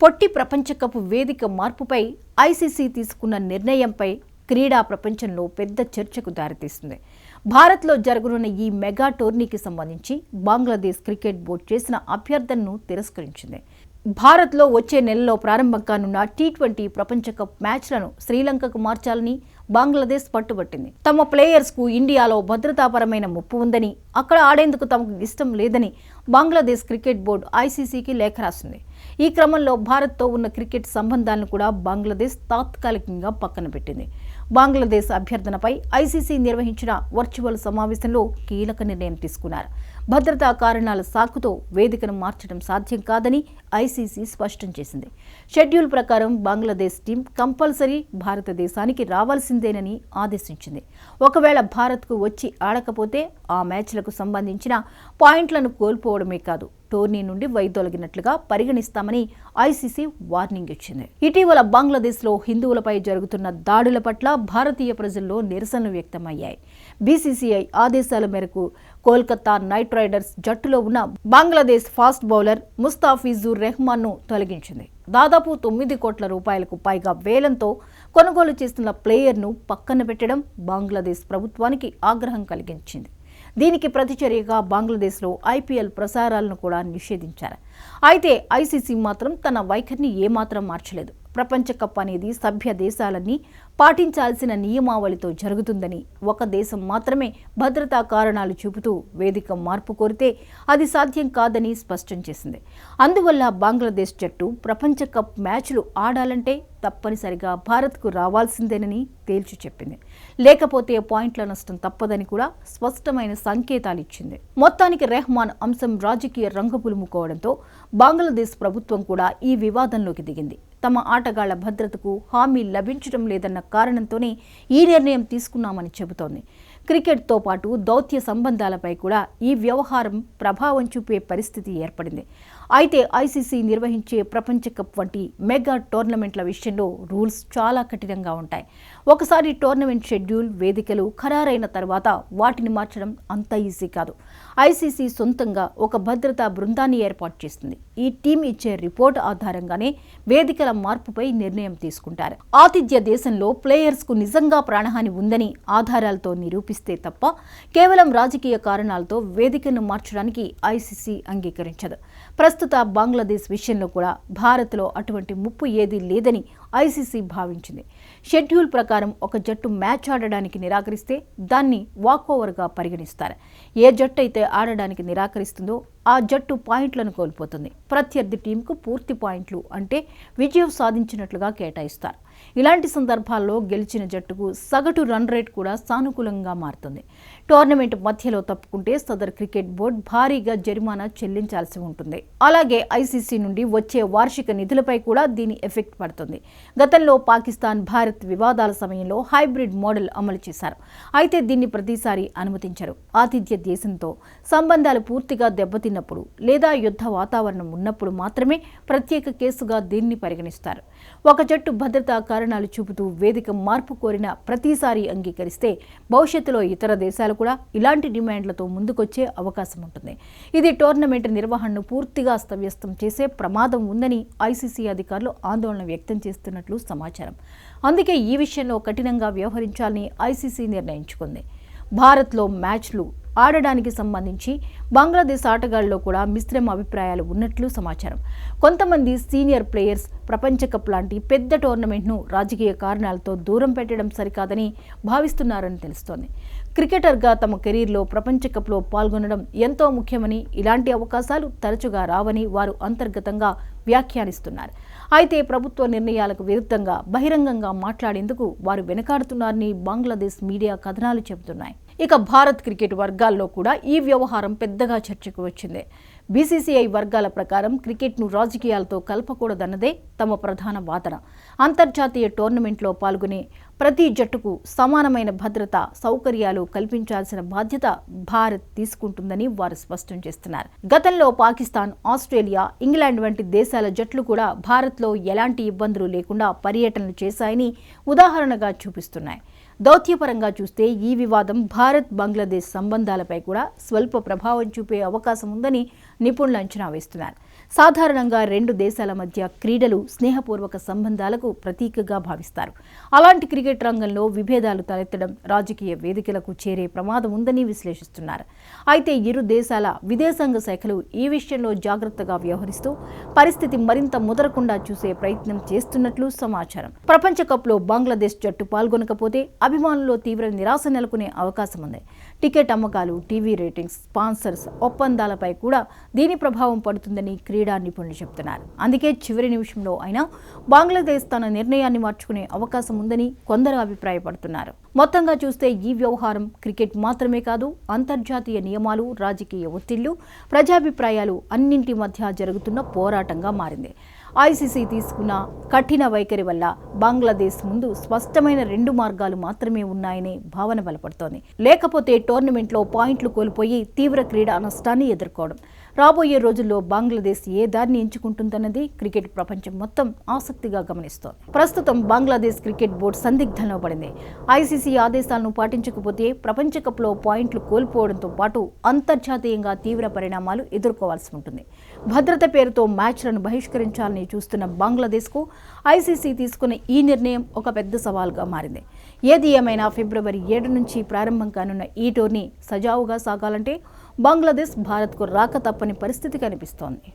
పొట్టి ప్రపంచ కప్ వేదిక మార్పుపై ఐసీసీ తీసుకున్న నిర్ణయంపై క్రీడా ప్రపంచంలో పెద్ద చర్చకు దారితీస్తుంది. భారత్లో జరగనున్న ఈ మెగా టోర్నీకి సంబంధించి బంగ్లాదేశ్ క్రికెట్ బోర్డు చేసిన అభ్యర్థనను తిరస్కరించింది. భారత్లో వచ్చే నెలలో ప్రారంభం కానున్న టీ20 ప్రపంచ కప్ మ్యాచ్లను శ్రీలంకకు మార్చాలని బంగ్లాదేశ్ పట్టుబట్టింది. తమ ప్లేయర్స్కు ఇండియాలో భద్రతాపరమైన ముప్పు ఉందని, అక్కడ ఆడేందుకు తమకు ఇష్టం లేదని బంగ్లాదేశ్ క్రికెట్ బోర్డు ఐసీసీకి లేఖ రాసింది. ఈ క్రమంలో భారత్తో ఉన్న క్రికెట్ సంబంధాలను కూడా బంగ్లాదేశ్ తాత్కాలికంగా పక్కన పెట్టింది. బంగ్లాదేశ్ అభ్యర్థనపై ఐసీసీ నిర్వహించిన వర్చువల్ సమావేశంలో కీలక నిర్ణయం తీసుకున్నారు. భద్రతా కారణాల సాకుతో వేదికను మార్చడం సాధ్యం కాదని ఐసీసీ స్పష్టం చేసింది. షెడ్యూల్ ప్రకారం బంగ్లాదేశ్ టీం కంపల్సరీ భారతదేశానికి రావాల్సిందేనని ఆదేశించింది. ఒకవేళ భారత్కు వచ్చి ఆడకపోతే ఆ మ్యాచ్లకు సంబంధించిన పాయింట్లను కోల్పోవడమే కాదు, టోర్నీ నుండి వైదొలగినట్లుగా పరిగణిస్తామని ఐసీసీ వార్నింగ్ ఇచ్చింది. ఇటీవల బంగ్లాదేశ్లో హిందువులపై జరుగుతున్న దాడుల పట్ల భారతీయ ప్రజల్లో నిరసనలు వ్యక్తమయ్యాయి. బీసీసీఐ ఆదేశాల మేరకు కోల్కతా నైట్ రైడర్స్ జట్టులో ఉన్న బంగ్లాదేశ్ ఫాస్ట్ బౌలర్ ముస్తాఫిజుర్ రెహమాన్ను తొలగించింది. దాదాపు 9 కోట్ల రూపాయలకు పైగా వేలంతో కొనుగోలు చేస్తున్న ప్లేయర్ను పక్కన పెట్టడం బంగ్లాదేశ్ ప్రభుత్వానికి ఆగ్రహం కలిగించింది. దీనికి ప్రతిచర్యగా బంగ్లాదేశ్లో ఐపీఎల్ ప్రసారాలను కూడా నిషేధించారు. అయితే ఐసీసీ మాత్రం తన వైఖరిని ఏమాత్రం మార్చలేదు. ప్రపంచ కప్ అనేది సభ్య దేశాలన్నీ పాటించాల్సిన నియమావళితో జరుగుతుందని, ఒక దేశం మాత్రమే భద్రతా కారణాలు చూపుతూ వేదిక మార్పు కోరితే అది సాధ్యం కాదని స్పష్టం చేసింది. అందువల్ల బంగ్లాదేశ్ జట్టు ప్రపంచ కప్ మ్యాచ్లు ఆడాలంటే తప్పనిసరిగా భారత్కు రావాల్సిందేనని తేల్చి చెప్పింది. లేకపోతే పాయింట్ల నష్టం తప్పదని కూడా స్పష్టమైన సంకేతాలు ఇచ్చింది. మొత్తానికి రెహమాన్ అంశం రాజకీయ రంగు పులుముకోవడంతో బంగ్లాదేశ్ ప్రభుత్వం కూడా ఈ వివాదంలోకి దిగింది. తమ ఆటగాళ్ల భద్రతకు హామీ లభించడం లేదన్న కారణంతోనే ఈ నిర్ణయం తీసుకున్నామని చెబుతోంది. క్రికెట్తో పాటు దౌత్య సంబంధాలపై కూడా ఈ వ్యవహారం ప్రభావం చూపే పరిస్థితి ఏర్పడింది. అయితే ఐసీసీ నిర్వహించే ప్రపంచ కప్ వంటి మెగా టోర్నమెంట్ల విషయంలో రూల్స్ చాలా కఠినంగా ఉంటాయి. ఒకసారి టోర్నమెంట్ షెడ్యూల్, వేదికలు ఖరారైన తర్వాత వాటిని మార్చడం అంత ఈజీ కాదు. ఐసీసీ సొంతంగా ఒక భద్రతా బృందాన్ని ఏర్పాటు చేస్తుంది. ఈ టీం ఇచ్చే రిపోర్ట్ ఆధారంగానే వేదికల మార్పుపై నిర్ణయం తీసుకుంటారు. ఆతిథ్య దేశంలో ప్లేయర్స్కు నిజంగా ప్రాణహాని ఉందని ఆధారాలతో నిరూపిస్తే తప్ప కేవలం రాజకీయ కారణాలతో వేదికను మార్చడానికి ఐసీసీ అంగీకరించదు. ప్రస్తుత బంగ్లాదేశ్ విషయంలో కూడా భారత్లో అటువంటి ముప్పు ఏదీ లేదని ఐసీసీ భావించింది. షెడ్యూల్ ప్రకారం ఒక జట్టు మ్యాచ్ ఆడడానికి నిరాకరిస్తే దాన్ని వాకోవర్గా పరిగణిస్తారు. ఏ జట్టు అయితే ఆడడానికి నిరాకరిస్తుందో ఆ జట్టు పాయింట్లను కోల్పోతుంది. ప్రత్యర్థి టీంకు పూర్తి పాయింట్లు అంటే విజయం సాధించినట్లుగా కేటాయిస్తారు. ఇలాంటి సందర్భాల్లో గెలిచిన జట్టుకు సగటు రన్ రేట్ కూడా సానుకూలంగా మారుతుంది. టోర్నమెంట్ మధ్యలో తప్పుకుంటే సదర్ క్రికెట్ బోర్డు భారీగా జరిమానా చెల్లించాల్సి ఉంటుంది. అలాగే ఐసీసీ నుండి వచ్చే వార్షిక నిధులపై కూడా దీని ఎఫెక్ట్ పడుతుంది. గతంలో పాకిస్తాన్ భారత్ వివాదాల సమయంలో హైబ్రిడ్ మోడల్ అమలు చేశారు. అయితే దీన్ని ప్రతిసారి అనుమతించరు. ఆతిథ్య దేశంతో సంబంధాలు పూర్తిగా దెబ్బతిన్నప్పుడు లేదా యుద్ధ వాతావరణం ఉన్నప్పుడు మాత్రమే ప్రత్యేక కేసుగా దీన్ని పరిగణిస్తారు. ఒక జట్టు భద్రతా కారణాలు చూపుతూ వేదిక మార్పు కోరిన ప్రతిసారి అంగీకరిస్తే భవిష్యత్తులో ఇతర దేశాలు కూడా ఇలాంటి డిమాండ్లతో ముందుకొచ్చే అవకాశం ఉంటుంది. ఇది టోర్నమెంట్ నిర్వహణను పూర్తిగా అస్తవ్యస్తం చేసే ప్రమాదం ఉందని ఐసీసీ అధికారులు ఆందోళన వ్యక్తం చేస్తున్నట్లు సమాచారం. అందుకే ఈ విషయంలో కఠినంగా వ్యవహరించాలని ఐసీసీ నిర్ణయించుకుంది. భారత్లో మ్యాచ్లు ఆడడానికి సంబంధించి బంగ్లాదేశ్ ఆటగాళ్లలో కూడా మిశ్రమ అభిప్రాయాలు ఉన్నట్లు సమాచారం. కొంతమంది సీనియర్ ప్లేయర్స్ ప్రపంచ కప్ లాంటి పెద్ద టోర్నమెంట్ను రాజకీయ కారణాలతో దూరం పెట్టడం సరికాదని భావిస్తున్నారని తెలుస్తోంది. క్రికెటర్గా తమ కెరీర్లో ప్రపంచ కప్లో పాల్గొనడం ఎంతో ముఖ్యమని, ఇలాంటి అవకాశాలు తరచుగా రావని వారు అంతర్గతంగా వ్యాఖ్యానిస్తున్నారు. అయితే ప్రభుత్వ నిర్ణయాలకు విరుద్ధంగా బహిరంగంగా మాట్లాడేందుకు వారు వెనకాడుతున్నారని బంగ్లాదేశ్ మీడియా కథనాలు చెబుతున్నాయి. ఇక భారత్ క్రికెట్ వర్గాల్లో కూడా ఈ వ్యవహారం పెద్దగా చర్చకు వచ్చింది. బీసీసీఐ వర్గాల ప్రకారం క్రికెట్ను రాజకీయాలతో కలపకూడదన్నదే తమ ప్రధాన వాదన. అంతర్జాతీయ టోర్నమెంట్లో పాల్గొనే ప్రతి జట్టుకు సమానమైన భద్రత, సౌకర్యాలు కల్పించాల్సిన బాధ్యత భారత్ తీసుకుంటుందని వారు స్పష్టం చేస్తున్నారు. గతంలో పాకిస్తాన్, ఆస్ట్రేలియా, ఇంగ్లాండ్ వంటి దేశాల జట్లు కూడా భారత్లో ఎలాంటి ఇబ్బందులు లేకుండా పర్యటనలు చేశాయని ఉదాహరణగా చూపిస్తున్నాయి. దౌత్యపరంగా చూస్తే ఈ వివాదం భారత్ బంగ్లాదేశ్ సంబంధాలపై కూడా స్వల్ప ప్రభావం చూపే అవకాశం ఉందని నిపుణులు అంచనా వేస్తున్నారు. సాధారణంగా రెండు దేశాల మధ్య క్రీడలు స్నేహపూర్వక సంబంధాలకు ప్రతీకగా భావిస్తారు. అలాంటి క్రికెట్ రంగంలో విభేదాలు తలెత్తడం రాజకీయ వేదికలకు చేరే ప్రమాదం ఉందని విశ్లేషిస్తున్నారు. అయితే ఇరు దేశాల విదేశాంగ శాఖలు ఈ విషయంలో జాగ్రత్తగా వ్యవహరిస్తూ పరిస్థితి మరింత ముదరకుండా చూసే ప్రయత్నం చేస్తున్నట్లు సమాచారం. ప్రపంచ కప్లో బంగ్లాదేశ్ జట్టు పాల్గొనకపోతే అభిమానుల్లో తీవ్ర నిరాశ నెలకొనే అవకాశం ఉంది. టికెట్ అమ్మకాలు, టీవీ రేటింగ్స్, స్పాన్సర్స్ ఒప్పందాలపై కూడా దీని ప్రభావం పడుతుందని క్రీడా నిపుణులు చెబుతున్నారు. అందుకే చివరి నిమిషంలో అయినా బంగ్లాదేశ్ తన నిర్ణయాన్ని మార్చుకునే అవకాశం ఉందని కొందరు అభిప్రాయపడుతున్నారు. మొత్తంగా చూస్తే ఈ వ్యవహారం క్రికెట్ మాత్రమే కాదు, అంతర్జాతీయ నియమాలు, రాజకీయ ఒత్తిళ్లు, ప్రజాభిప్రాయాలు అన్నింటి మధ్య జరుగుతున్న పోరాటంగా మారింది. ఐసీసీ తీసుకున్న కఠిన వైఖరి వల్ల బంగ్లాదేశ్ ముందు స్పష్టమైన రెండు మార్గాలు మాత్రమే ఉన్నాయనే భావన బలపడుతోంది. లేకపోతే టోర్నమెంట్లో పాయింట్లు కోల్పోయి తీవ్ర క్రీడా నష్టాన్ని ఎదుర్కోవడం. రాబోయే రోజుల్లో బంగ్లాదేశ్ ఏ దారిని ఎంచుకుంటుందన్నది క్రికెట్ ప్రపంచం మొత్తం ఆసక్తిగా గమనిస్తోంది. ప్రస్తుతం బంగ్లాదేశ్ క్రికెట్ బోర్డు సందిగ్ధంలో పడింది. ఐసీసీ ఆదేశాలను పాటించకపోతే ప్రపంచ కప్లో పాయింట్లు కోల్పోవడంతో పాటు అంతర్జాతీయంగా తీవ్ర పరిణామాలు ఎదుర్కోవాల్సి ఉంటుంది. భద్రత పేరుతో మ్యాచ్లను బహిష్కరించాలని చూస్తున్న బంగ్లాదేశ్కు ఐసీసీ తీసుకున్న ఈ నిర్ణయం ఒక పెద్ద సవాల్గా మారింది. ఏది ఏమైనా ఫిబ్రవరి 7 నుంచి ప్రారంభం కానున్న ఈ టోర్నీ సజావుగా సాగాలంటే బంగ్లాదేశ్ భారత్కు రాక తప్పని పరిస్థితి కనిపిస్తోంది.